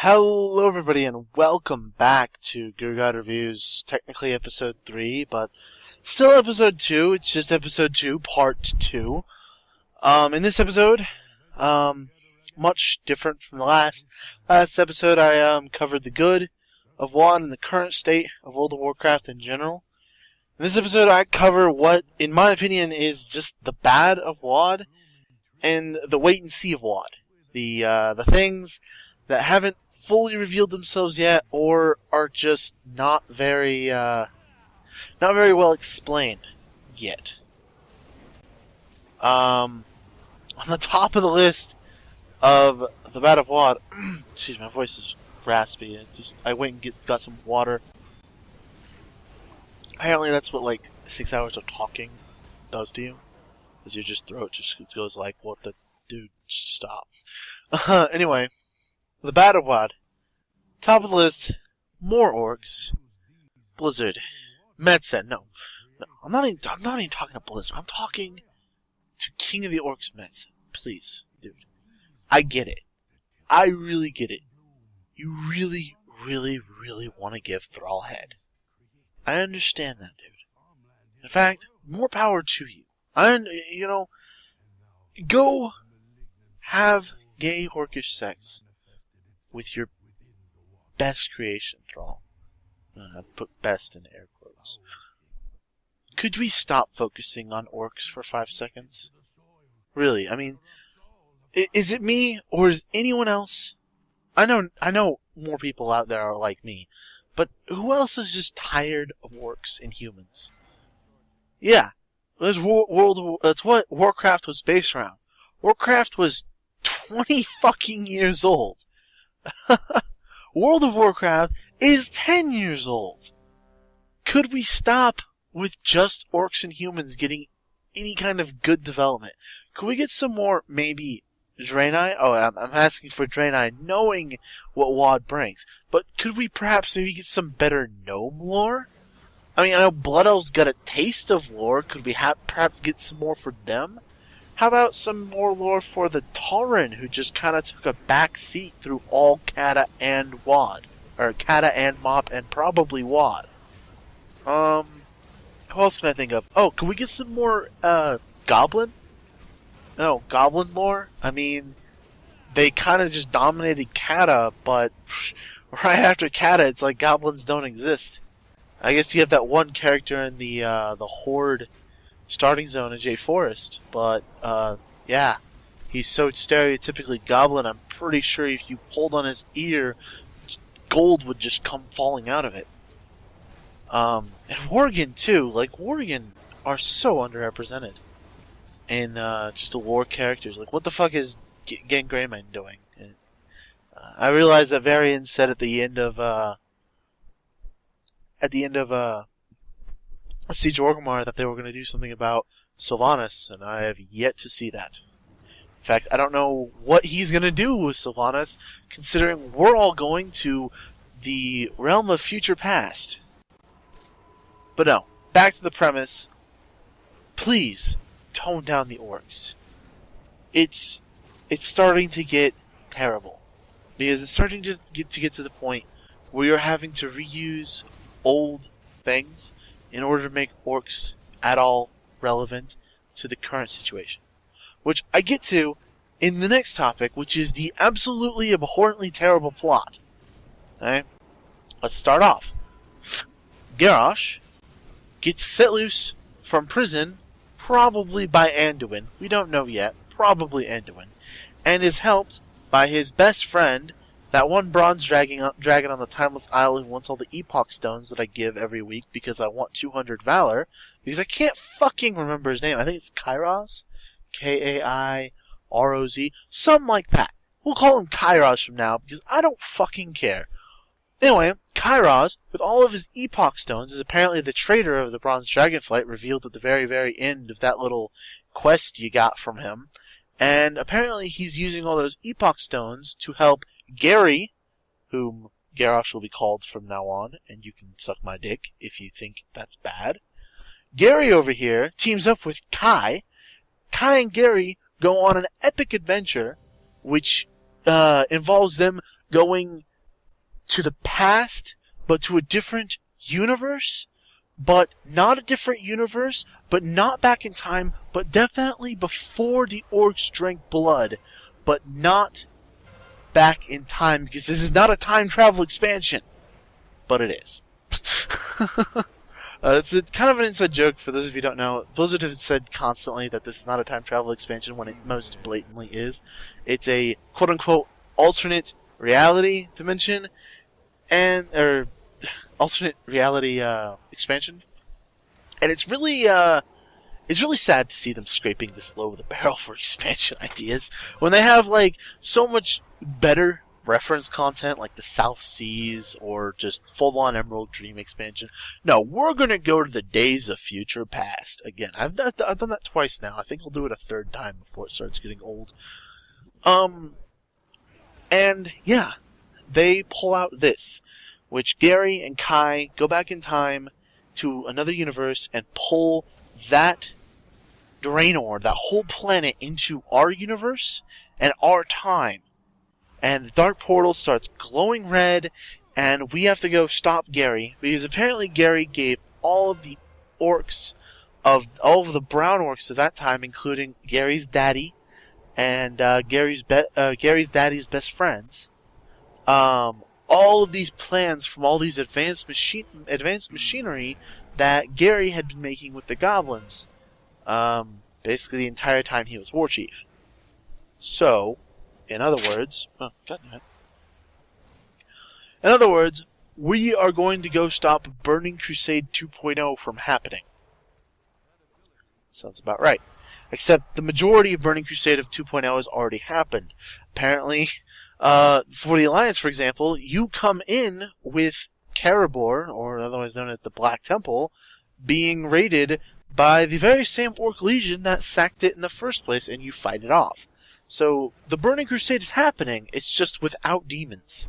Hello everybody and welcome back to Good God Reviews, technically episode 3, but still episode 2, it's just episode 2, part 2. In this episode, much different from the last episode, I covered the good of WoD and the current state of World of Warcraft in general. In this episode I cover what, in my opinion, is just the bad of WoD and the wait and see of WoD. The things that haven't fully revealed themselves yet, or are just not very well explained yet. On the top of the list of the bad of WoD, excuse me, my voice is raspy. I went and got some water. Apparently, that's what like 6 hours of talking does to you, because your throat just goes like, "What the dude? Stop." Anyway. The bad of WoD. Top of the list, more orcs. Blizzard. Medsen. No. I'm not even talking to Blizzard. I'm talking to King of the Orcs Medsen. Please, dude. I get it. I really get it. You really, really, really want to give Thrall head. I understand that, dude. In fact, more power to you. Go have gay orcish sex with your best creation, Thrall. I put best in air quotes. Could we stop focusing on orcs for 5 seconds? Really, I mean, is it me, or is anyone else? I know more people out there are like me, but who else is just tired of orcs and humans? Yeah, that's what Warcraft was based around. Warcraft was 20 fucking years old. World of Warcraft is 10 years old. Could we stop with just orcs and humans getting any kind of good development? Could we get some more, maybe, Draenei? Oh, I'm asking for Draenei, knowing what WoD brings. But could we perhaps maybe get some better gnome lore? I mean, I know Blood Elves got a taste of lore. Could we perhaps get some more for them? How about some more lore for the Tauren, who just kind of took a back seat through all Kata and WoD? Or Kata and Mop and probably WoD. Who else can I think of? Oh, can we get some more, Goblin? No, Goblin lore? I mean, they kind of just dominated Kata, but right after Kata, it's like Goblins don't exist. I guess you have that one character in the Horde starting zone in J Forest, but yeah, he's so stereotypically Goblin. I'm pretty sure if you pulled on his ear, gold would just come falling out of it. And Worgen too. Like, Worgen are so underrepresented in just the lore characters. Like, what the fuck is Gangreyman doing? And, I realized that Varian said at the end of Siege of Orgrimmar that they were going to do something about Sylvanas, and I have yet to see that. In fact, I don't know what he's going to do with Sylvanas, considering we're all going to the realm of future past. But no, back to the premise. Please, tone down the orcs. It's starting to get terrible. Because it's starting to get to the point where you're having to reuse old things in order to make orcs at all relevant to the current situation. Which I get to in the next topic, which is the absolutely abhorrently terrible plot. Okay? Let's start off. Garrosh gets set loose from prison, probably by Anduin. We don't know yet. Probably Anduin. And is helped by his best friend, that one bronze dragon on the Timeless Isle who wants all the Epoch Stones that I give every week because I want 200 Valor. Because I can't fucking remember his name. I think it's Kairos? K-A-I-R-O-Z. Something like that. We'll call him Kairos from now because I don't fucking care. Anyway, Kairos, with all of his Epoch Stones, is apparently the traitor of the Bronze Dragonflight, revealed at the very, very end of that little quest you got from him. And apparently he's using all those Epoch Stones to help Gary, whom Garrosh will be called from now on, and you can suck my dick if you think that's bad. Gary over here teams up with Kai. Kai and Gary go on an epic adventure, which involves them going to the past, but to a different universe, but not a different universe, but not back in time, but definitely before the orcs drank blood, but not back in time, because this is not a time travel expansion, but it is. It's kind of an inside joke for those of you who don't know. Blizzard has said constantly that this is not a time travel expansion when it most blatantly is. It's a quote-unquote alternate reality dimension, or alternate reality expansion. And it's really sad to see them scraping this low of the barrel for expansion ideas when they have like so much better reference content like the South Seas or just full-on Emerald Dream expansion. No, we're gonna go to the Days of Future Past again. I've done that twice now. I think I'll do it a third time before it starts getting old. And yeah, they pull out this, which Gary and Kai go back in time to another universe and pull that Draenor, that whole planet, into our universe and our time. And the dark portal starts glowing red, and we have to go stop Gary, because apparently Gary gave all of the orcs, all of the brown orcs of that time, including Gary's daddy and Gary's daddy's best friends, all of these plans from all these advanced machinery that Gary had been making with the goblins, basically the entire time he was war chief. So, in other words, we are going to go stop Burning Crusade 2.0 from happening. Sounds about right. Except the majority of Burning Crusade of 2.0 has already happened. Apparently, for the Alliance, for example, you come in with Karabor, or otherwise known as the Black Temple, being raided by the very same Orc Legion that sacked it in the first place, and you fight it off. So, the Burning Crusade is happening, it's just without demons.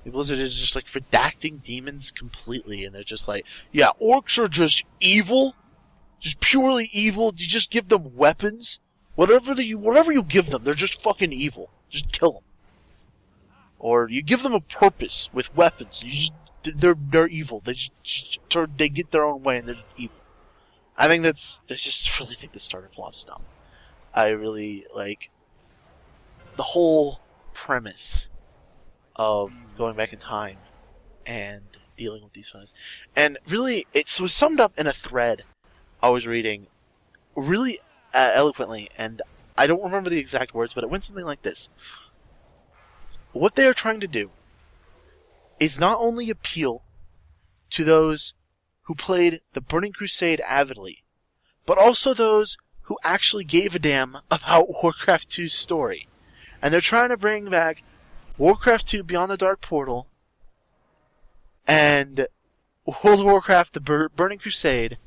Blizzard is just like redacting demons completely, and they're just like, yeah, orcs are just evil, just purely evil, you just give them weapons, whatever you give them, they're just fucking evil, just kill them. Or you give them a purpose with weapons, they're evil, they get their own way and they're just evil. I just really think the starter plot is dumb. I really like the whole premise of going back in time and dealing with these ones. And really, it was summed up in a thread I was reading really eloquently, and I don't remember the exact words, but it went something like this. What they are trying to do is not only appeal to those who played the Burning Crusade avidly, but also those who actually gave a damn about Warcraft 2's story. And they're trying to bring back Warcraft 2 Beyond the Dark Portal and World of Warcraft the Burning Crusade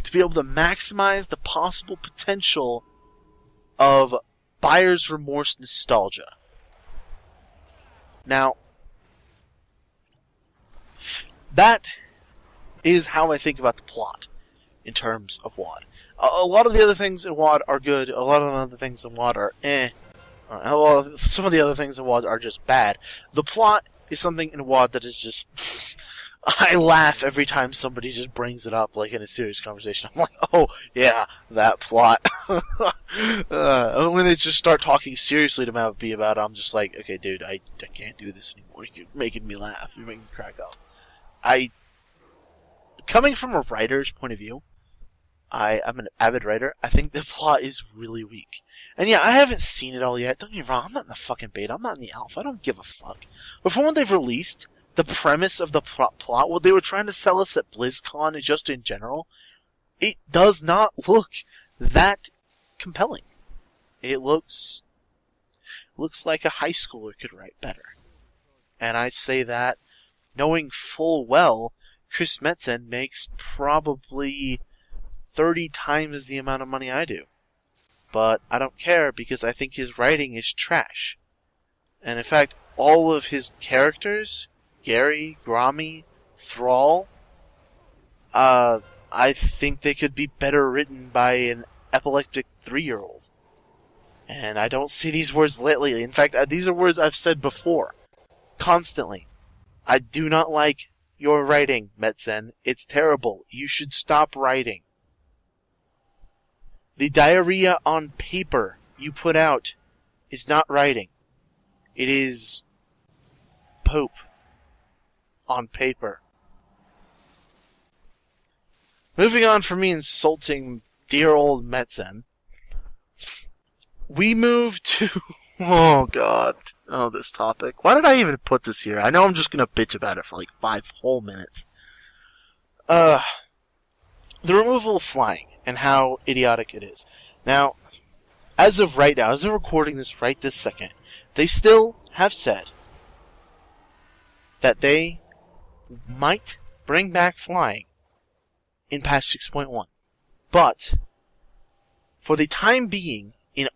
to be able to maximize the possible potential of buyer's remorse nostalgia. Now, that is how I think about the plot in terms of WoD. A lot of the other things in WoD are good, a lot of the other things in WoD are some of the other things in WoD are just bad. The plot is something in WoD that is just... I laugh every time somebody just brings it up, like in a serious conversation. I'm like, oh, yeah, that plot. When they just start talking seriously to me about it, I'm just like, okay, dude, I can't do this anymore. You're making me laugh. You're making me crack up. Coming from a writer's point of view, I'm an avid writer, I think the plot is really weak. And yeah, I haven't seen it all yet. Don't get me wrong, I'm not in the fucking beta, I'm not in the alpha, I don't give a fuck. But from what they've released, the premise of the plot, what they were trying to sell us at BlizzCon and just in general, it does not look that compelling. It looks like a high schooler could write better. And I say that knowing full well Chris Metzen makes probably 30 times the amount of money I do. But I don't care because I think his writing is trash. And in fact, all of his characters, Gary, Grommy, Thrall, I think they could be better written by an epileptic 3-year-old. And I don't see these words lately. In fact, these are words I've said before. Constantly. I do not like your writing, Metzen. It's terrible. You should stop writing. The diarrhea on paper you put out is not writing. It is poop on paper. Moving on from me insulting dear old Metzen, we move to... Oh, God. Oh, this topic. Why did I even put this here? I know I'm just going to bitch about it for like 5 whole minutes. The removal of flying and how idiotic it is. Now, as of right now, as of recording this right this second, they still have said that they might bring back flying in patch 6.1. But, for the time being, in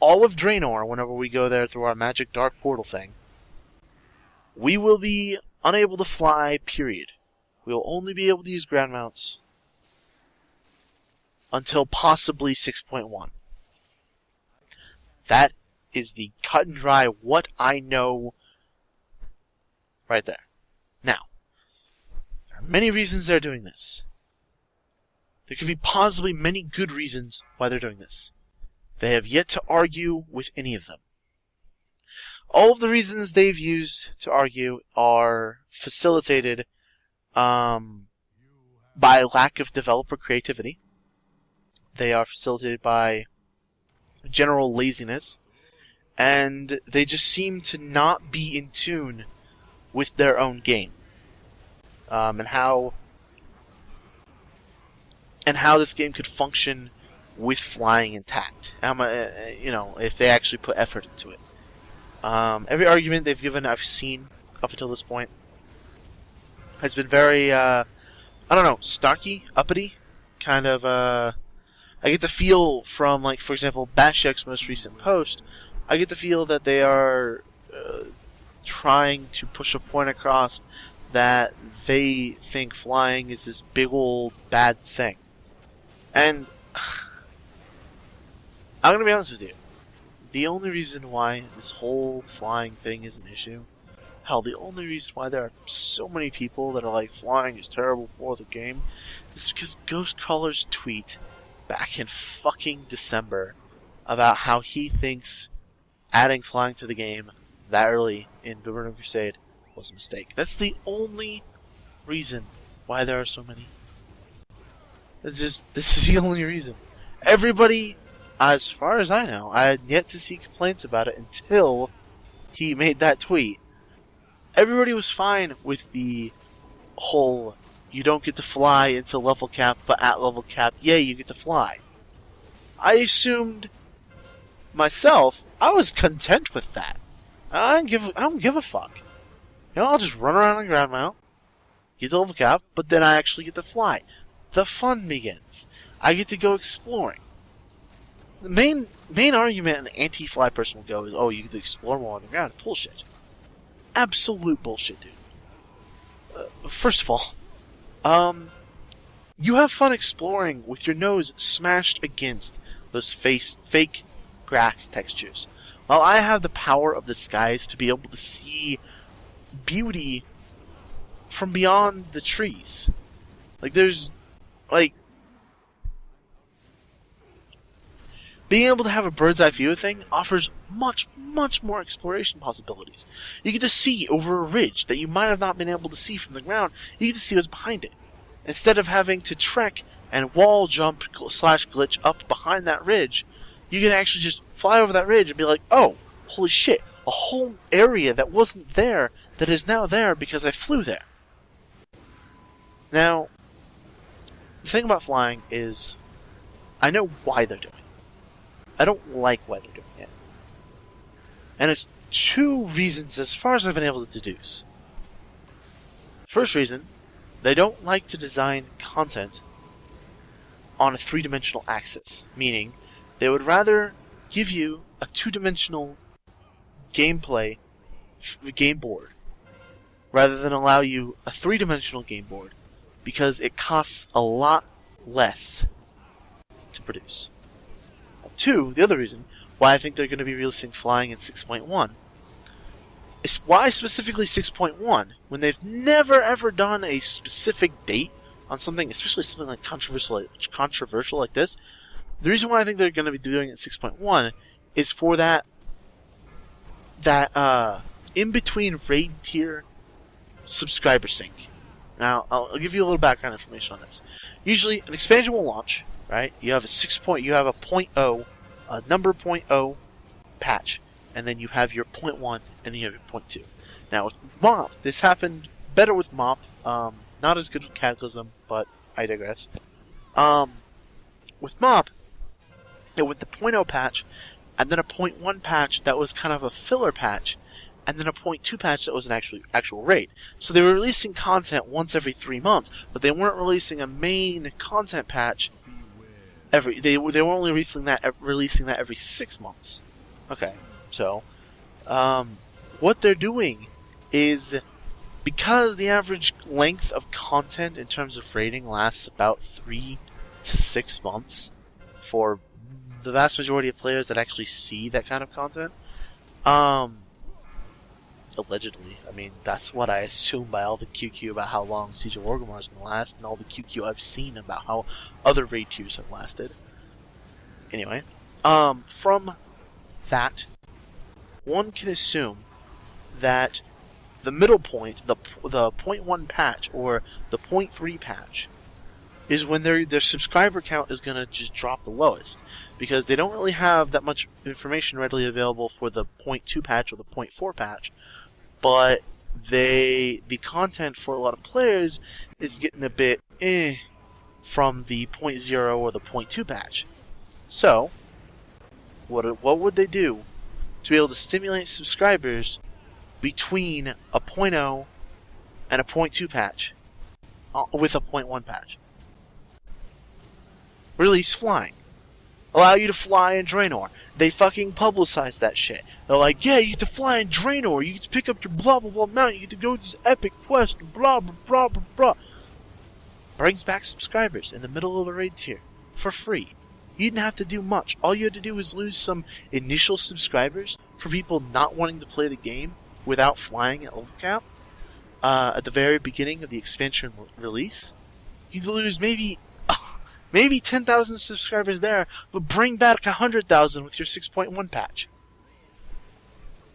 all of Draenor, whenever we go there through our magic dark portal thing, we will be unable to fly, period. We will only be able to use ground mounts until possibly 6.1. That is the cut and dry what I know right there. Now, there are many reasons they're doing this. There could be possibly many good reasons why they're doing this. They have yet to argue with any of them. All of the reasons they've used to argue are facilitated by lack of developer creativity. They are facilitated by general laziness, and they just seem to not be in tune with their own game, and how this game could function with flying intact. If they actually put effort into it. Every argument they've given, I've seen up until this point, has been very, snarky, uppity, kind of. I get the feel from, like, for example, Bashek's most recent post, I get the feel that they are trying to push a point across that they think flying is this big old bad thing. And I'm going to be honest with you. The only reason why this whole flying thing is an issue, hell, the only reason why there are so many people that are like, flying is terrible for the game, is because Ghostcrawler's tweet back in fucking December about how he thinks adding flying to the game that early in the Burning Crusade was a mistake. That's the only reason why there are so many. This is the only reason. Everybody, as far as I know, I had yet to see complaints about it until he made that tweet. Everybody was fine with the whole, you don't get to fly until level cap, but at level cap, yeah, you get to fly. I assumed myself, I was content with that. I don't give a fuck. I'll just run around on ground mount, get the level cap, but then I actually get to fly. The fun begins. I get to go exploring. The main argument an anti-fly person will go is, oh, you get to explore more on the ground. Bullshit. Absolute bullshit, dude. First of all, you have fun exploring with your nose smashed against those fake grass textures, while I have the power of the skies to be able to see beauty from beyond the trees. Being able to have a bird's eye view of thing offers much, much more exploration possibilities. You get to see over a ridge that you might have not been able to see from the ground. You get to see what's behind it. Instead of having to trek and wall jump / glitch up behind that ridge, you can actually just fly over that ridge and be like, oh, holy shit, a whole area that wasn't there that is now there because I flew there. Now, the thing about flying is, I know why they're doing it. I don't like why they're doing it. And it's 2 reasons as far as I've been able to deduce. First reason, they don't like to design content on a 3-dimensional axis, meaning they would rather give you a 2-dimensional gameplay game board rather than allow you a 3-dimensional game board because it costs a lot less to produce. 2, the other reason why I think they're going to be releasing flying in 6.1 It's why specifically 6.1 when they've never ever done a specific date on something, especially something like controversial like this. The reason why I think they're going to be doing it in 6.1 is for that in between raid tier subscriber sync. Now I'll give you a little background information on this. Usually an expansion will launch, right? You have a 0.0, a number 0.0 patch, and then you have your 0.1, and then you have your 0.2. Now with MOP, this happened better with MOP. Not as good with Cataclysm, but I digress. With MOP, it went the 0.0 patch, and then a 0.1 patch that was kind of a filler patch, and then a 0.2 patch that was an actual raid. So they were releasing content once every 3 months, but they weren't releasing a main content patch they were only releasing that every 6 months. Okay, so what they're doing is, because the average length of content in terms of raiding lasts about 3 to 6 months for the vast majority of players that actually see that kind of content. Allegedly, I mean, that's what I assume by all the QQ about how long Siege of Orgrimmar is going to last, and all the QQ I've seen about how other raid tiers have lasted. Anyway, from that, one can assume that the middle point, the 0.1 patch or the 0.3 patch, is when their subscriber count is going to just drop the lowest, because they don't really have that much information readily available for the 0.2 patch or the 0.4 patch, but the content for a lot of players is getting a bit from the 0.0 or the 0.2 patch. So, what would they do to be able to stimulate subscribers between a 0.0 and a 0.2 patch with a 0.1 patch? Release flying. Allow you to fly in Draenor. They fucking publicize that shit. They're like, yeah, you get to fly in Draenor, you get to pick up your blah blah blah mount, you get to go to this epic quest, blah blah blah blah blah. Brings back subscribers in the middle of a raid tier for free. You didn't have to do much. All you had to do was lose some initial subscribers for people not wanting to play the game without flying at level cap at the very beginning of the expansion release. You'd lose maybe 10,000 subscribers there, but bring back 100,000 with your 6.1 patch.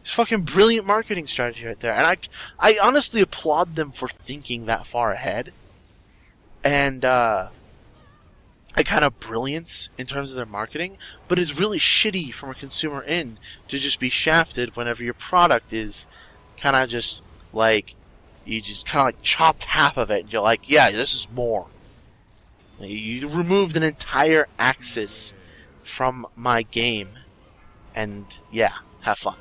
It's fucking brilliant marketing strategy right there, and I honestly applaud them for thinking that far ahead, and a kind of brilliance in terms of their marketing. But it's really shitty from a consumer end to just be shafted whenever your product is kind of just like, you just kind of like chopped half of it, and you're like, yeah, this is more. You removed an entire axis from my game, and yeah, have fun.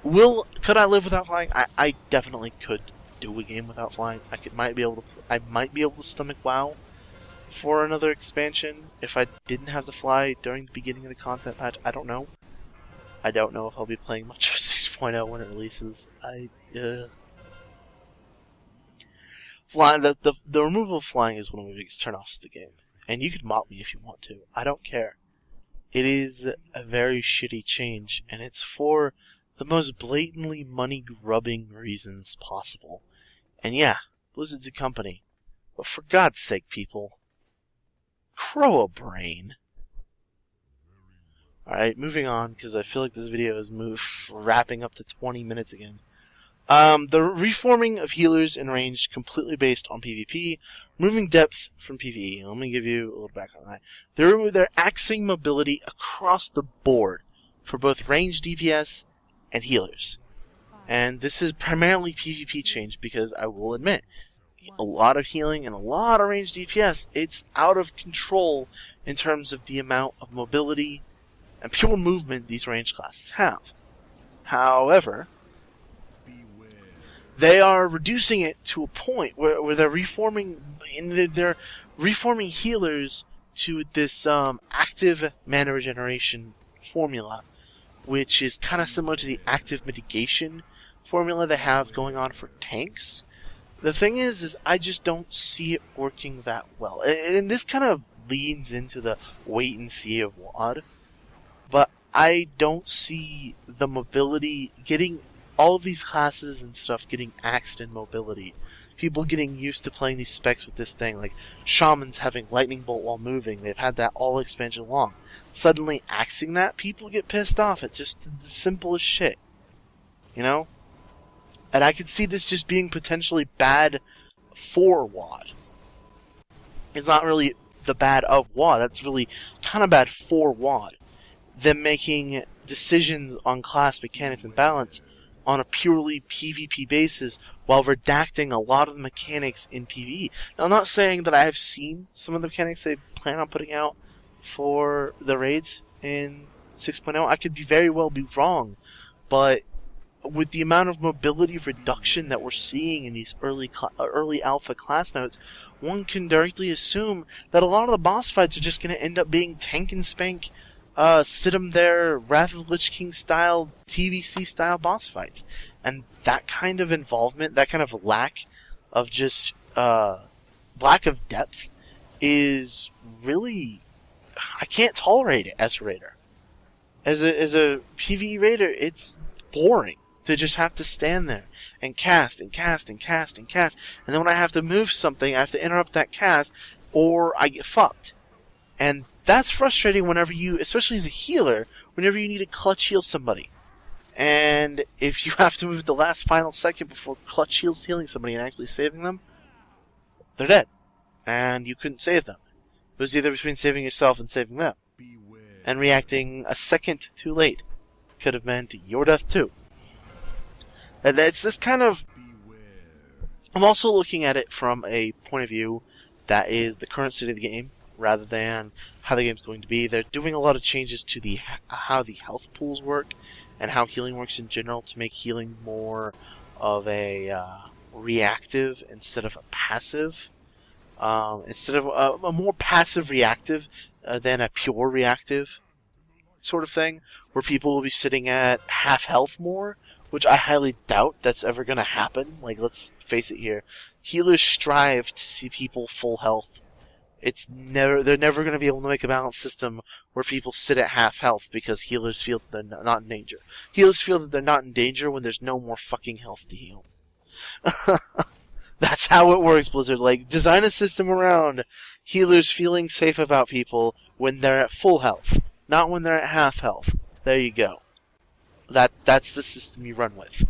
Could I live without flying? I definitely could do a game without flying. I might be able to stomach WoW for another expansion if I didn't have to fly during the beginning of the content patch. I don't know. I don't know if I'll be playing much of 6.0 when it releases. Flying, the removal of flying is one of the biggest turnoffs of the game. And you could mock me if you want to. I don't care. It is a very shitty change, and it's for the most blatantly money-grubbing reasons possible. And yeah, Blizzard's a company. But for God's sake, people, grow a brain. Alright, moving on, because I feel like this video is wrapping up to 20 minutes again. The reforming of healers in range completely based on PvP, removing depth from PvE. Let me give you a little background on that. They're axing mobility across the board for both range DPS and healers. And this is primarily PvP change, because I will admit, a lot of healing and a lot of range DPS, it's out of control in terms of the amount of mobility and pure movement these range classes have. However, they are reducing it to a point where they're reforming healers to this active mana regeneration formula, which is kind of similar to the active mitigation formula they have going on for tanks. The thing is I just don't see it working that well. And this kind of leans into the wait and see of WoD. But I don't see the mobility getting all of these classes and stuff getting axed in mobility. People getting used to playing these specs with this thing, like shamans having lightning bolt while moving. They've had that all expansion long. Suddenly axing that, people get pissed off at just the simplest shit. You know? And I could see this just being potentially bad for WoD. It's not really the bad of WoD, that's really kind of bad for WoD. Them making decisions on class mechanics and balance on a purely PvP basis while redacting a lot of the mechanics in PvE. Now, I'm not saying that I have seen some of the mechanics they plan on putting out for the raids in 6.0. I could very well be wrong, but with the amount of mobility reduction that we're seeing in these early alpha class notes, one can directly assume that a lot of the boss fights are just going to end up being tank and spank, sit 'em there, Wrath of the Lich King style, TVC style boss fights. And that kind of involvement, that kind of lack of just, lack of depth is really, I can't tolerate it as a raider. As a PvE raider, it's boring to just have to stand there and cast and cast and cast and cast. And then when I have to move something, I have to interrupt that cast or I get fucked. And that's frustrating whenever you, especially as a healer, whenever you need to clutch heal somebody. And if you have to move the last final second before clutch healing somebody and actually saving them, they're dead. And you couldn't save them. It was either between saving yourself and saving them. And reacting a second too late could have meant your death too. And it's this kind of... I'm also looking at it from a point of view that is the current state of the game, rather than how the game's going to be. They're doing a lot of changes to the how the health pools work, and how healing works in general to make healing more of a reactive instead of a passive. Instead of a more passive reactive than a pure reactive sort of thing, where people will be sitting at half health more, which I highly doubt that's ever going to happen. Like, let's face it here. Healers strive to see people full health. They're never going to be able to make a balanced system where people sit at half health because healers feel that they're not in danger. Healers feel that they're not in danger when there's no more fucking health to heal. That's how it works, Blizzard. Like, design a system around healers feeling safe about people when they're at full health, not when they're at half health. There you go. That's the system you run with.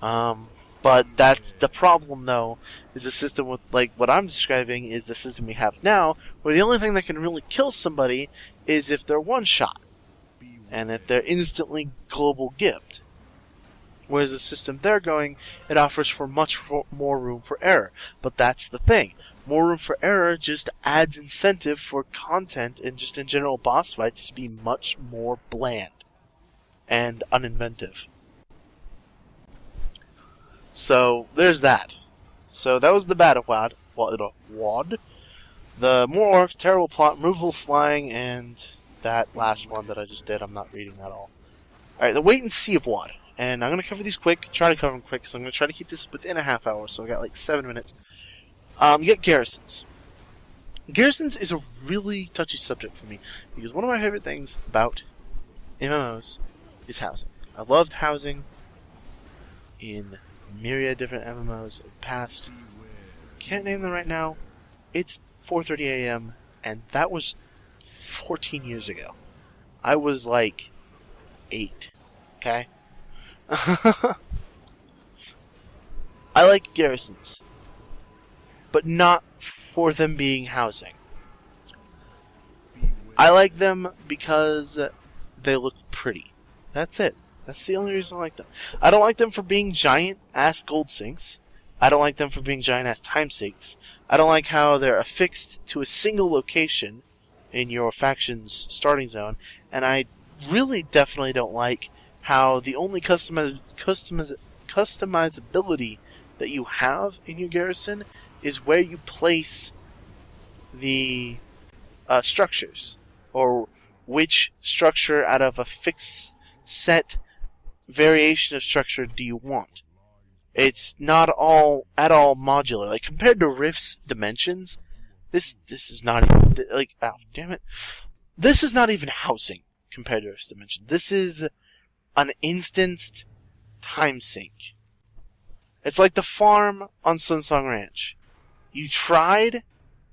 But that's the problem, though, is a system with, like, what I'm describing is the system we have now, where the only thing that can really kill somebody is if they're one-shot, and if they're instantly global gift. Whereas the system they're going, it offers for much more room for error. But that's the thing. More room for error just adds incentive for content and just in general boss fights to be much more bland and uninventive. So, there's that. So, that was the bad of WoD. The more orcs, terrible plot, removal flying, and that last one that I just did, I'm not reading at all. Alright, the wait and see of WoD. And I'm going to cover these quick, try to cover them quick, so I'm going to try to keep this within a half hour, so I got like 7 minutes. You get garrisons. Garrisons is a really touchy subject for me, because one of my favorite things about MMOs is housing. I loved housing in myriad different MMOs of the past. Can't name them right now. It's 4:30 a.m. and that was 14 years ago. I was like 8. Okay? I like garrisons, but not for them being housing. I like them because they look pretty. That's it. That's the only reason I like them. I don't like them for being giant-ass gold sinks. I don't like them for being giant-ass time sinks. I don't like how they're affixed to a single location in your faction's starting zone. And I really definitely don't like how the only customizability that you have in your garrison is where you place the structures. Or which structure out of a fixed set variation of structure do you want. It's not at all modular. Like, compared to Rift's dimensions, this is not even, like, oh, damn it. This is not even housing compared to Rift Dimension. This is an instanced time sink. It's like the farm on Sunsong Ranch. You tried,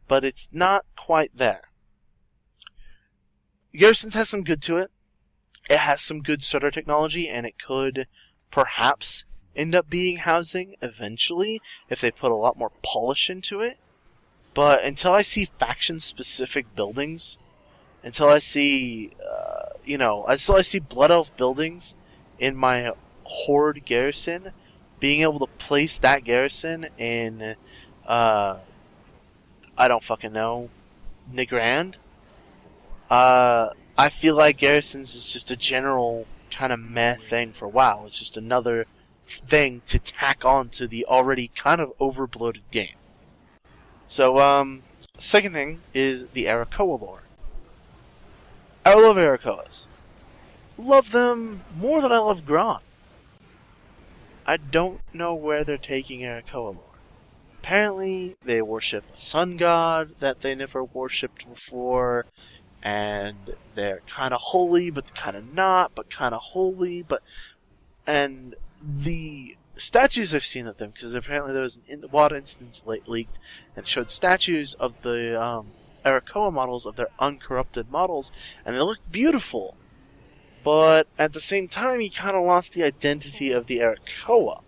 but it's not quite there. Garrisons has some good to it. It has some good starter technology, and it could perhaps end up being housing eventually if they put a lot more polish into it. But until I see faction-specific buildings, until I see, until I see Blood Elf buildings in my Horde garrison, being able to place that garrison in, I don't fucking know, Nagrand, I feel like Garrisons is just a general kind of meh thing for WoW. It's just another thing to tack on to the already kind of overbloated game. So, second thing is the Arakoa lore. I love Arakoas. Love them more than I love Gron. I don't know where they're taking Arakoa lore. Apparently, they worship a sun god that they never worshipped before, and they're kind of holy, but kind of not, but kind of holy, and the statues I've seen of them, because apparently there was an WoD instance leaked and showed statues of the Arakoa models, of their uncorrupted models, and they look beautiful. But at the same time, you kind of lost the identity of the Arakoa.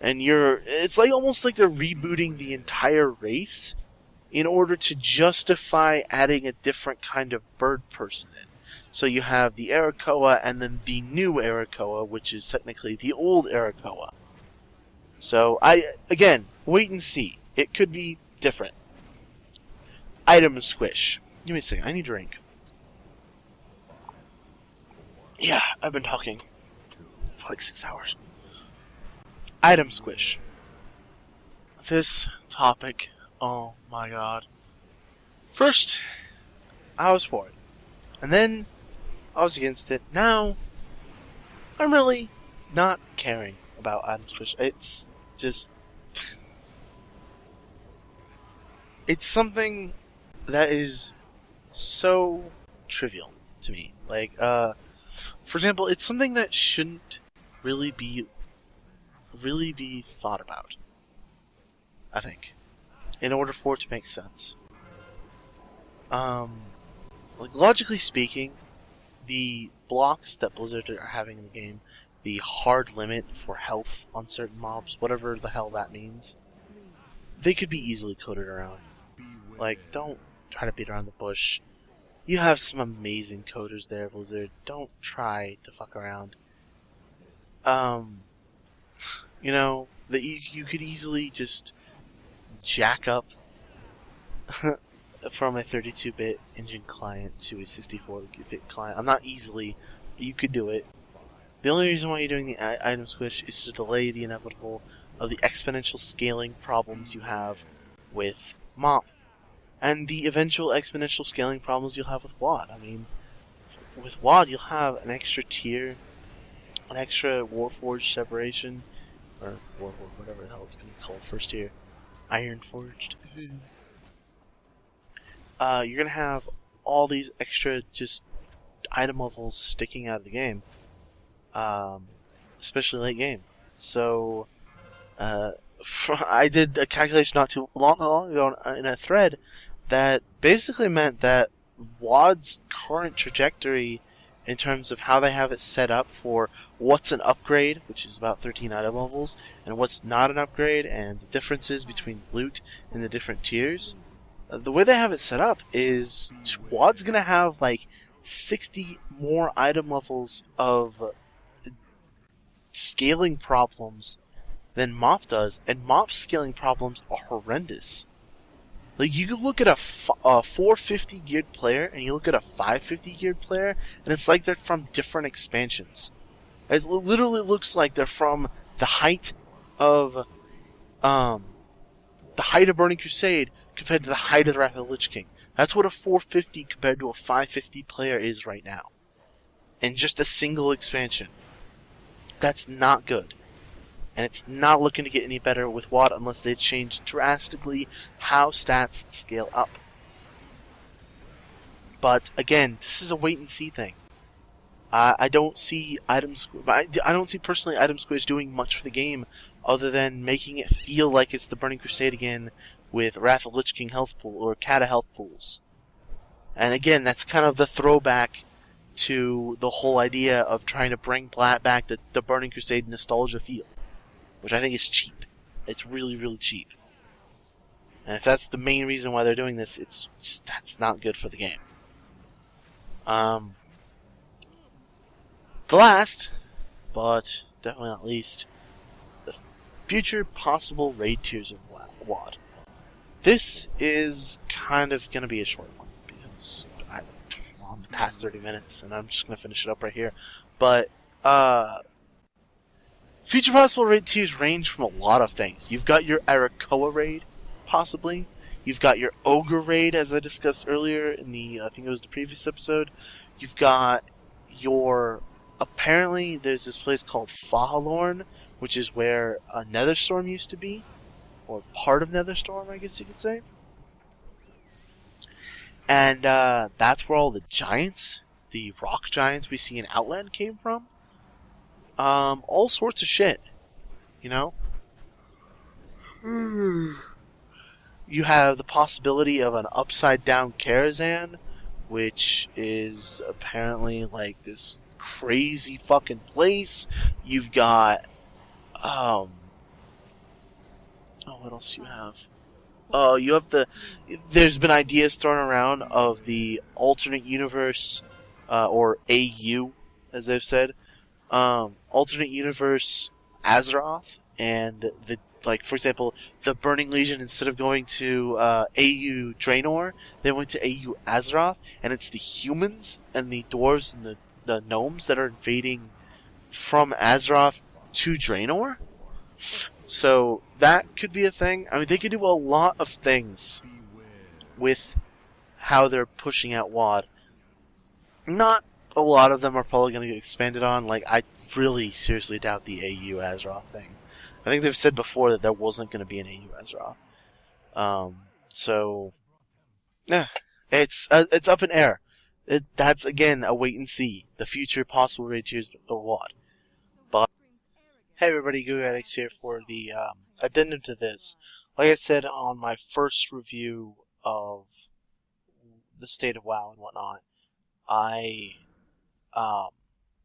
And it's like almost like they're rebooting the entire race in order to justify adding a different kind of bird person in. So you have the Arakoa and then the new Arakoa, which is technically the old Arakoa. So, again, wait and see. It could be different. Item squish. Give me a second, I need a drink. Yeah, I've been talking for like 6 hours. Item squish. This topic, oh my god. First, I was for it. And then, I was against it. Now, I'm really not caring about item squish. It's just... it's something that is so trivial to me. Like, for example, it's something that shouldn't really be thought about, I think, in order for it to make sense. Like, logically speaking, the blocks that Blizzard are having in the game, the hard limit for health on certain mobs, whatever the hell that means, they could be easily coded around. Like, don't try to beat around the bush. You have some amazing coders there, Blizzard. Don't try to fuck around. You know, that you could easily just jack up from a 32-bit engine client to a 64-bit client. I'm not easily, but you could do it. The only reason why you're doing the item squish is to delay the inevitable of the exponential scaling problems you have with MOP. And the eventual exponential scaling problems you'll have with WoD. I mean, with WoD you'll have an extra tier, an extra Warforged separation, or Warforged, whatever the hell it's going to be called, first tier, Ironforged. You're going to have all these extra just item levels sticking out of the game, especially late game. So, I did a calculation not too long ago in a thread that basically meant that WoD's current trajectory in terms of how they have it set up for what's an upgrade, which is about 13 item levels, and what's not an upgrade, and the differences between loot in the different tiers. The way they have it set up is WoD's going to have like 60 more item levels of scaling problems than MOP does, and MOP's scaling problems are horrendous. Like, you could look at a 450 geared player, and you look at a 550 geared player, and it's like they're from different expansions. It literally looks like they're from the height of Burning Crusade compared to the height of the Wrath of the Lich King. That's what a 450 compared to a 550 player is right now. In just a single expansion. That's not good. And it's not looking to get any better with WoD unless they change drastically how stats scale up. But again, this is a wait and see thing. I don't see I don't see personally Item Squish doing much for the game, other than making it feel like it's the Burning Crusade again, with Wrath of Lich King health pool or Kata health pools. And again, that's kind of the throwback to the whole idea of trying to bring back the Burning Crusade nostalgia feel, which I think is cheap. It's really, really cheap. And if that's the main reason why they're doing this, that's not good for the game. The last, but definitely not least, the future possible raid tiers of WoD. This is kind of going to be a short one, because I'm on the past 30 minutes, and I'm just going to finish it up right here. But, future possible raid tiers range from a lot of things. You've got your Arakoa raid, possibly. You've got your Ogre raid, as I discussed earlier in the, I think it was the previous episode. You've got your, apparently there's this place called Fahalorn, which is where a Netherstorm used to be. Or part of Netherstorm, I guess you could say. And that's where all the giants, the rock giants we see in Outland, came from. All sorts of shit, you know? You have the possibility of an upside down Karazhan, which is apparently like this crazy fucking place. You've got, what else do you have? Oh, you have there's been ideas thrown around of the alternate universe, or AU, as they've said. Alternate universe Azeroth, and for example, the Burning Legion, instead of going to AU Draenor, they went to AU Azeroth, and it's the humans and the dwarves and the gnomes that are invading from Azeroth to Draenor. So that could be a thing. I mean, they could do a lot of things with how they're pushing out WoD. Not a lot of them are probably going to get expanded on. Like, I really seriously doubt the AU Azeroth thing. I think they've said before that there wasn't going to be an AU Azeroth. So, yeah, it's up in air. That's again a wait and see. The future possible raid tiers of WoD. But hey everybody, GoGadX here for the addendum to this. Like I said on my first review of the state of WoW and whatnot, I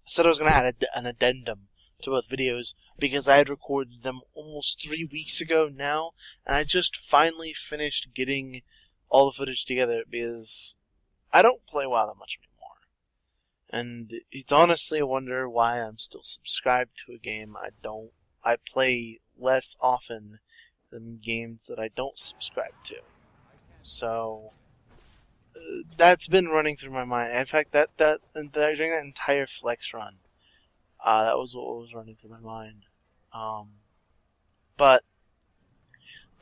said I was going to add an addendum to both videos because I had recorded them almost 3 weeks ago now, and I just finally finished getting all the footage together because I don't play WoW that much anymore. And it's honestly a wonder why I'm still subscribed to a game I play less often than games that I don't subscribe to. So that's been running through my mind. In fact, during that entire Flex run, that was what was running through my mind. But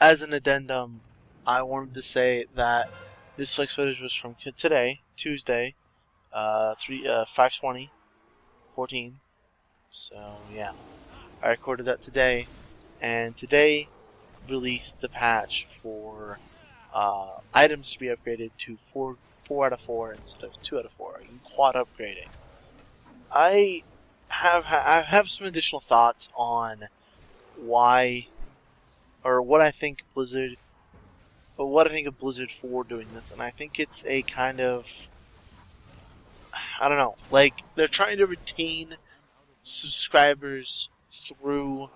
as an addendum, I wanted to say that this Flex footage was from today, Tuesday, 5/20/14. So yeah, I recorded that today, and today released the patch for items to be upgraded to 4 out of 4 instead of 2 out of 4. Quad upgrading. I have some additional thoughts on why, or what I think of Blizzard for doing this, and I think it's a kind of, I don't know, like they're trying to retain subscribers through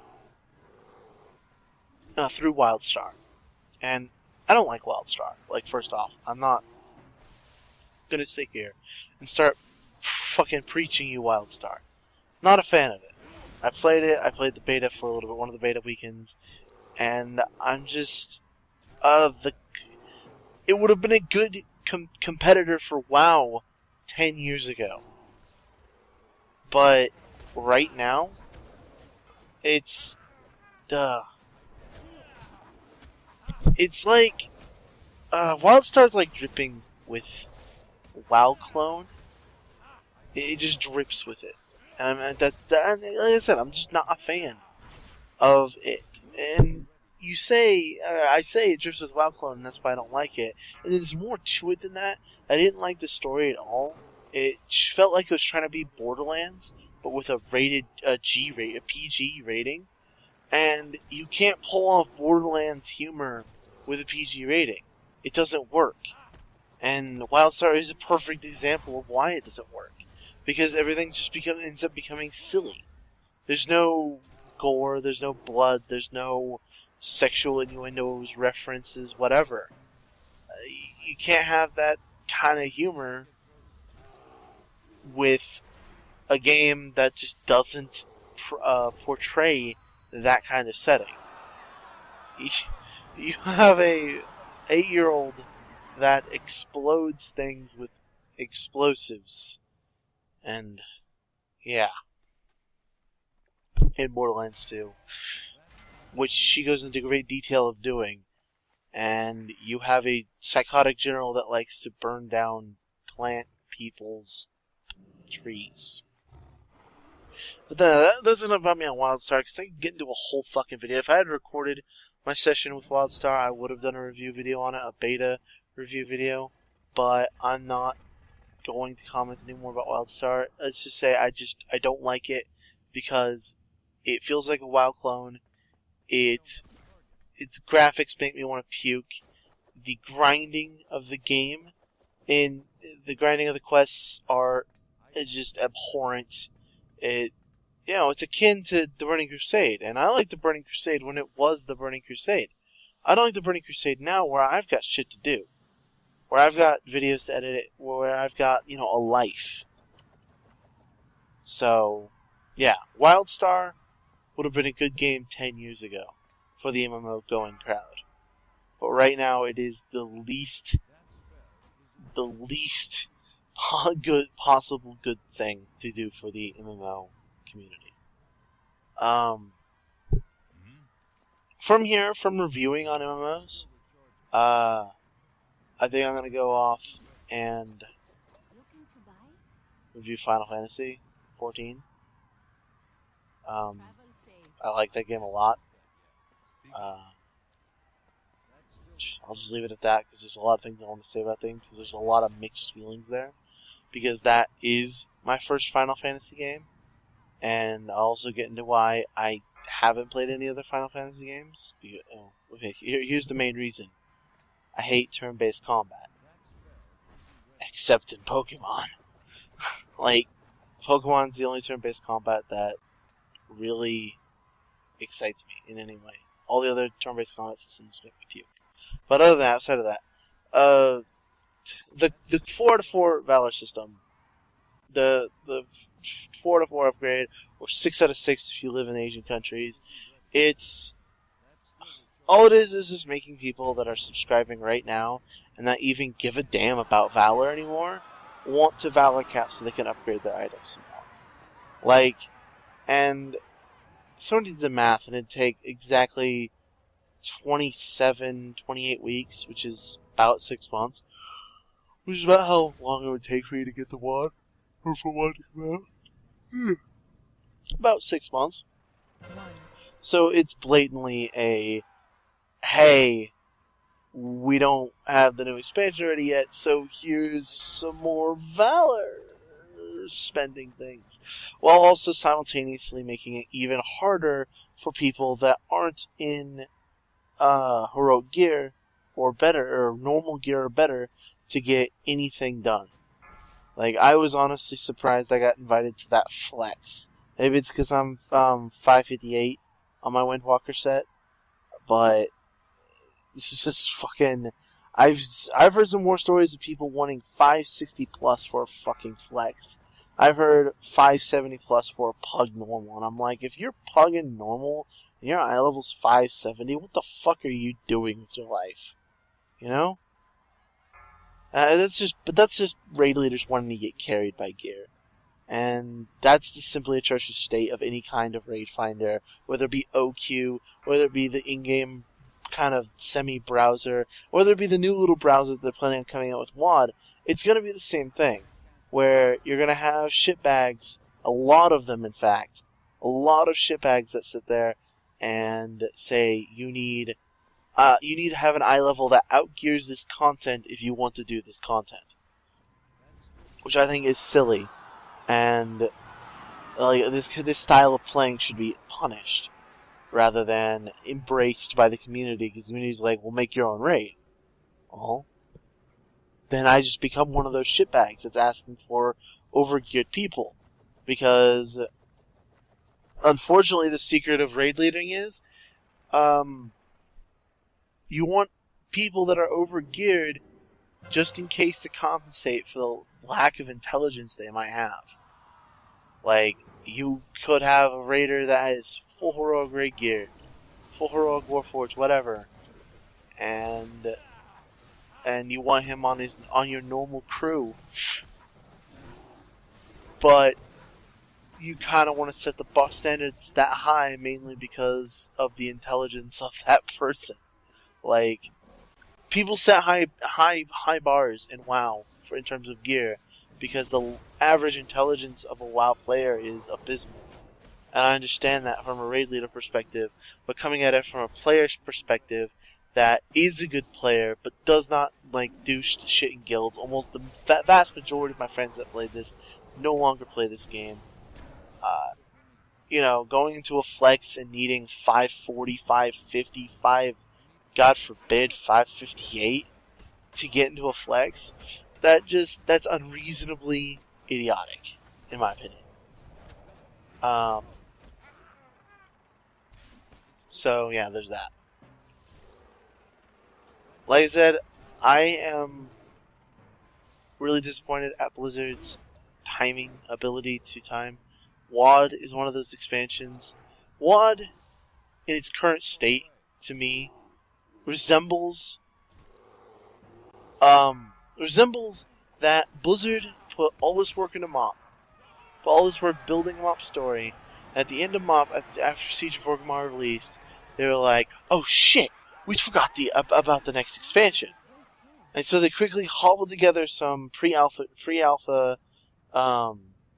WildStar, and I don't like WildStar. Like, first off, I'm not gonna sit here and start fucking preaching you WildStar. Not a fan of it. I played the beta for a little bit, one of the beta weekends, and I'm just, it would have been a good competitor for WoW 10 years ago. But right now, it's like, WildStar's like dripping with WoW clone. It just drips with it. And like I said, I'm just not a fan of it. And you say, I say it drifts with WoW Clone, and that's why I don't like it. And there's more to it than that. I didn't like the story at all. It felt like it was trying to be Borderlands, but with a rated a PG rating. And you can't pull off Borderlands humor with a PG rating. It doesn't work. And WildStar is a perfect example of why it doesn't work. Because everything just ends up becoming silly. There's no gore, there's no blood, there's no sexual innuendos, references, whatever. You can't have that kind of humor with a game that just doesn't portray that kind of setting. You have a 8-year-old that explodes things with explosives, and yeah, in Borderlands 2, which she goes into great detail of doing, and you have a psychotic general that likes to burn down plant people's trees. But that's enough about me on WildStar, because I can get into a whole fucking video. If I had recorded my session with WildStar, I would have done a review video on it, a beta review video, but I'm not going to comment anymore about WildStar. Let's just say I don't like it, because it feels like a WoW clone. Its graphics make me want to puke. The grinding of the game and the grinding of the quests is just abhorrent. It's akin to the Burning Crusade, and I like the Burning Crusade when it was the Burning Crusade. I don't like the Burning Crusade now, where I've got shit to do, where I've got videos to edit, where I've got a life. So, yeah, WildStar would have been a good game 10 years ago for the MMO going crowd, but right now it is the least possible good thing to do for the MMO community. From reviewing on MMOs, I think I'm gonna go off and review Final Fantasy 14. I like that game a lot. I'll just leave it at that, because there's a lot of things I want to say about things, because there's a lot of mixed feelings there. Because that is my first Final Fantasy game, and I'll also get into why I haven't played any other Final Fantasy games. Okay, here's the main reason. I hate turn-based combat. Except in Pokemon. Like, Pokemon's the only turn-based combat that really excites me in any way. All the other turn-based combat systems make me puke. But other than that, outside of that, the 4/4 Valor system, the 4/4 upgrade, or 6 out of 6 if you live in Asian countries, all it is just making people that are subscribing right now and not even give a damn about Valor anymore want to Valor cap so they can upgrade their items some more. And someone did the math, and it'd take exactly 28 weeks, which is about 6 months, which is about how long it would take for you to get the wand, or for one to come out. About 6 months. So it's blatantly hey, we don't have the new expansion ready yet, so here's some more Valor spending things, while also simultaneously making it even harder for people that aren't in heroic gear or better, or normal gear or better, to get anything done. I was honestly surprised I got invited to that flex. Maybe it's because I'm 558 on my Windwalker set, but this is just fucking. I've heard some more stories of people wanting 560 plus for a fucking flex. I've heard 570 plus for a pug normal, and I'm like, if you're pugging normal and your eye level's 570, what the fuck are you doing with your life? That's just raid leaders wanting to get carried by gear. And that's the simply atrocious state of any kind of raid finder, whether it be OQ, whether it be the in-game kind of semi-browser, whether it be the new little browser that they're planning on coming out with WAD. It's going to be the same thing, where you're going to have shitbags, a lot of them in fact, a lot of shitbags that sit there and say you need to have an eye level that outgears this content if you want to do this content, which I think is silly, and like this style of playing should be punished rather than embraced by the community, because the community's like, "Well, make your own raid." Well, then I just become one of those shitbags that's asking for overgeared people, because unfortunately the secret of raid leading is you want people that are overgeared just in case to compensate for the lack of intelligence they might have. Like, you could have a raider that has full heroic raid gear, full heroic warforged, whatever, and you want him on your normal crew, but you kind of want to set the bar standards that high mainly because of the intelligence of that person. Like, people set high bars in WoW in terms of gear because the average intelligence of a WoW player is abysmal. And I understand that from a raid leader perspective, but coming at it from a player's perspective that is a good player but does not do shit in guilds. Almost the vast majority of my friends that played this no longer play this game. Going into a flex and needing 540, 550, God forbid 558 to get into a flex, that's unreasonably idiotic, in my opinion. So yeah, there's that. Like I said, I am really disappointed at Blizzard's timing ability to time. WoD is one of those expansions. WoD, in its current state, to me, resembles that Blizzard put all this work into MoP, put all this work building a MoP story. At the end of MoP, after Siege of Orgrimmar released, they were like, "Oh shit, we forgot about the next expansion," and so they quickly hobbled together some pre-alpha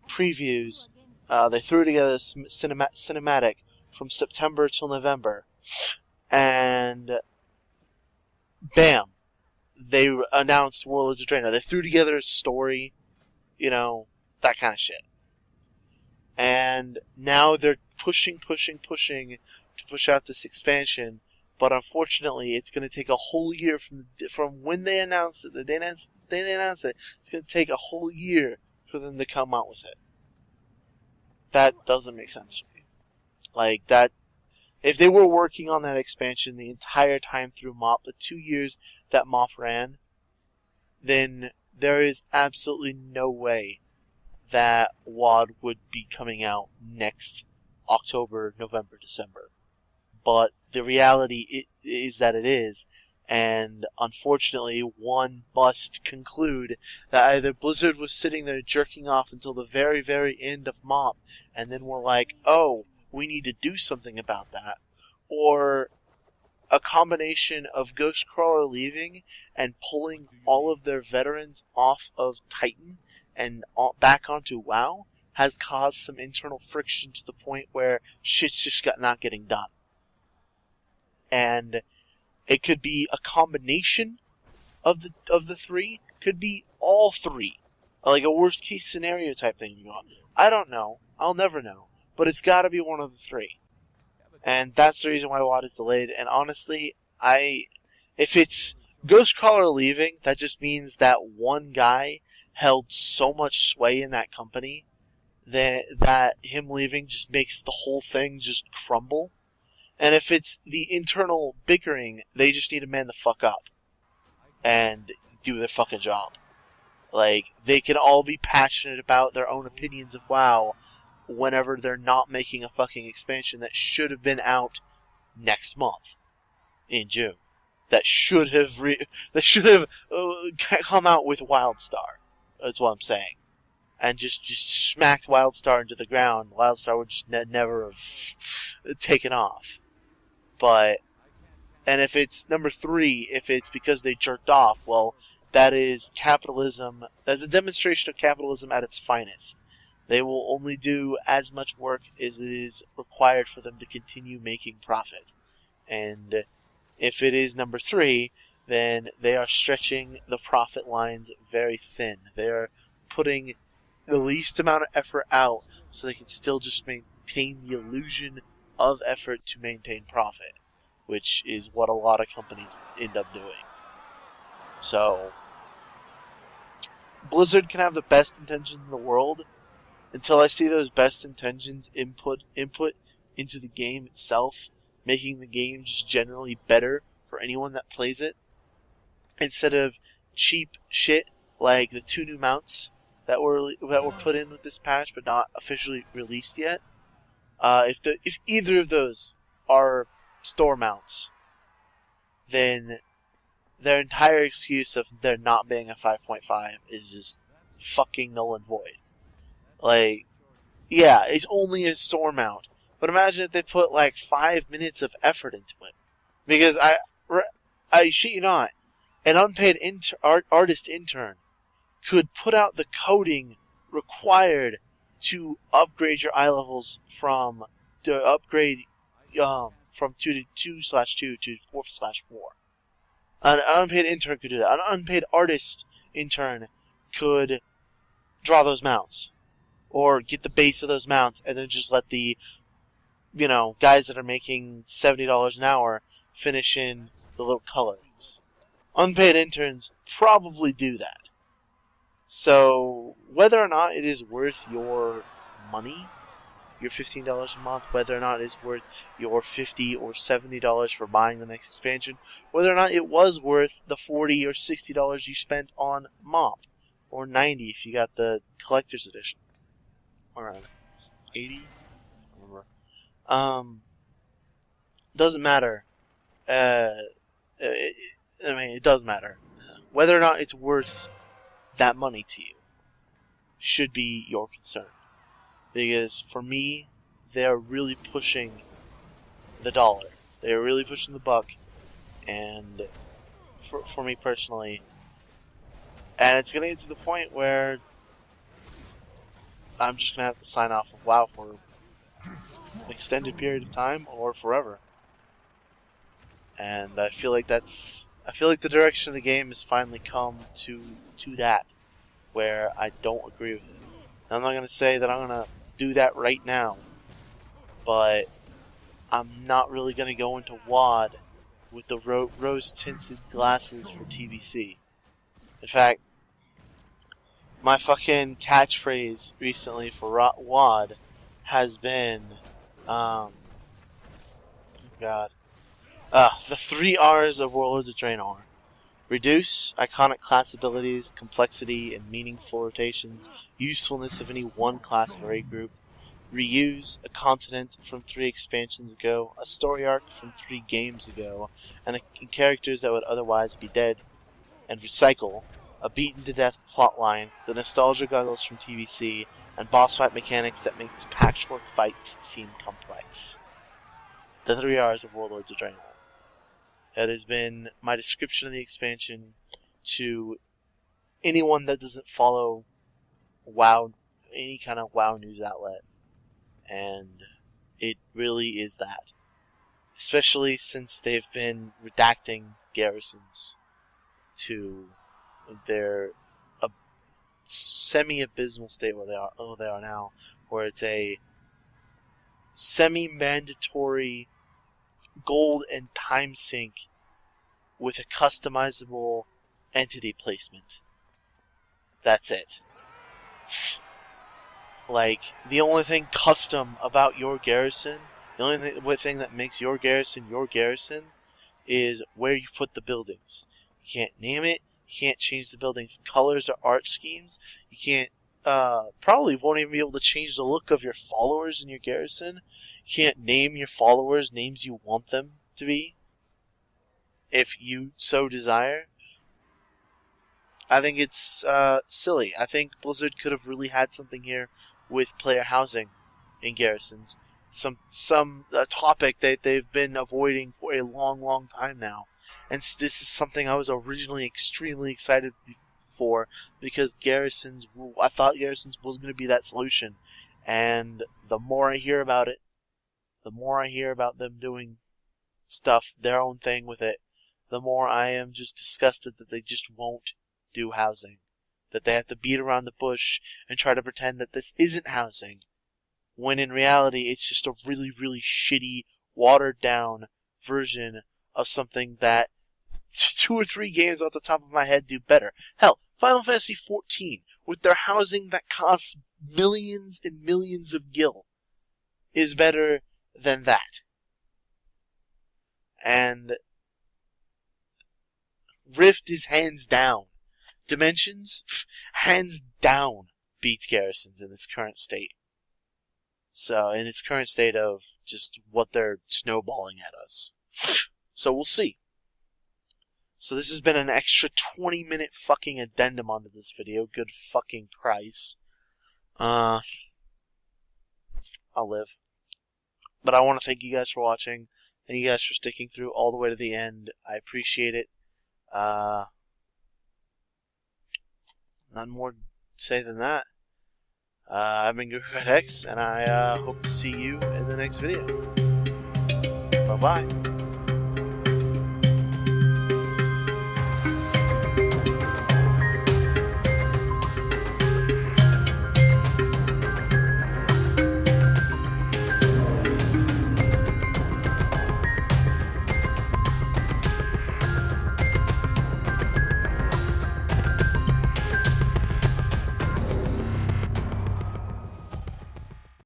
previews. They threw together a cinematic from September till November, and bam, they announced Warlords of Draenor. They threw together a story, that kind of shit. And now they're pushing to push out this expansion, but unfortunately it's going to take a whole year from when they announced it, the day they announced it, it's going to take a whole year for them to come out with it. That doesn't make sense to me. Like, that, if they were working on that expansion the entire time through MoP, the 2 years that MoP ran, then there is absolutely no way that WoD would be coming out next October, November, December. But the reality is that it is, and unfortunately one must conclude that either Blizzard was sitting there jerking off until the very, very end of MoP, and then we're like, oh, we need to do something about that, or a combination of Ghostcrawler leaving and pulling all of their veterans off of Titan and back onto WoW has caused some internal friction to the point where shit's just not getting done. And it could be a combination of the three, could be all three, like a worst case scenario type thing going on. I don't know. I'll never know. But it's got to be one of the three. And that's the reason why WoD is delayed. And honestly, if it's Ghostcrawler leaving, that just means that one guy held so much sway in that company that him leaving just makes the whole thing just crumble. And if it's the internal bickering, they just need to man the fuck up and do their fucking job. Like, they can all be passionate about their own opinions of WoW whenever they're not making a fucking expansion that should have been out next month in June. That should have come out with WildStar. That's what I'm saying. And just smacked WildStar into the ground. WildStar would just never have taken off. But, and if it's number 3, if it's because they jerked off, well, that is capitalism. That's a demonstration of capitalism at its finest. They will only do as much work as is required for them to continue making profit. And if it is number 3, then they are stretching the profit lines very thin. They are putting the least amount of effort out so they can still just maintain the illusion of effort to maintain profit, which is what a lot of companies end up doing. So, Blizzard can have the best intentions in the world. Until I see those best intentions input into the game itself, making the game just generally better for anyone that plays it, instead of cheap shit like the 2 new mounts that were put in with this patch but not officially released yet. If either of those are store mounts, then their entire excuse of there not being a 5.5 is just fucking null and void. Like, yeah, it's only a store mount, but imagine if they put like 5 minutes of effort into it. Because I shit you not, an unpaid artist intern could put out the coding required to upgrade your eye levels from 2 to 2/2 to 4/4. An unpaid intern could do that. An unpaid artist intern could draw those mounts, or get the base of those mounts, and then just let the, guys that are making $70 an hour finish in the little colorings. Unpaid interns probably do that. So, whether or not it is worth your money, your $15 a month, whether or not it's worth your $50 or $70 for buying the next expansion, whether or not it was worth the $40 or $60 you spent on MOP, or $90 if you got the collector's edition, or $80, I don't remember. Doesn't matter. It does matter. Whether or not it's worth that money to you should be your concern. Because for me, they are really pushing the dollar. They are really pushing the buck. And for me personally, and it's going to get to the point where I'm just going to have to sign off of WoW for an extended period of time or forever. And I feel like the direction of the game has finally come to that, where I don't agree with it. I'm not going to say that I'm going to do that right now, but I'm not really going to go into WoD with the rose-tinted glasses for TBC. In fact, my fucking catchphrase recently for WoD has been, the 3 R's of Warlords of Draenor. Reduce iconic class abilities, complexity, and meaningful rotations, usefulness of any one class or raid group. Reuse a continent from 3 expansions ago, a story arc from 3 games ago, and characters that would otherwise be dead. And recycle a beaten-to-death plotline, the nostalgia goggles from TVC, and boss fight mechanics that make patchwork fights seem complex. The 3 R's of Warlords of Draenor. That has been my description of the expansion to anyone that doesn't follow WoW, any kind of WoW news outlet. And it really is that. Especially since they've been redacting garrisons to their semi-abysmal state where they are now, where it's a semi-mandatory gold and time sync with a customizable entity placement. That's it. Like, the only thing custom about your garrison, the only thing that makes your garrison is where you put the buildings. You can't name it, you can't change the building's colors or art schemes, you can't, probably won't even be able to change the look of your followers in your garrison. You can't name your followers names you want them to be, if you so desire. I think it's silly. I think Blizzard could have really had something here with player housing in garrisons. Some topic that they've been avoiding for a long, long time now. And this is something I was originally extremely excited for, because garrisons, I thought garrisons was going to be that solution. And the more I hear about it, the more I hear about them doing stuff, their own thing with it, the more I am just disgusted that they just won't do housing. That they have to beat around the bush and try to pretend that this isn't housing, when in reality it's just a really, really shitty, watered down version of something that 2 or 3 games off the top of my head do better. Hell, Final Fantasy XIV, with their housing that costs millions and millions of gil, is better than that. And Rift is hands down. Dimensions, hands down, beats Garrisons in its current state. So, in its current state of just what they're snowballing at us. So we'll see. So this has been an extra 20-minute fucking addendum onto this video. Good fucking Christ. I'll live. But I want to thank you guys for watching. Thank you guys for sticking through all the way to the end. I appreciate it. None more to say than that. I've been GuruX, and I hope to see you in the next video. Bye-bye.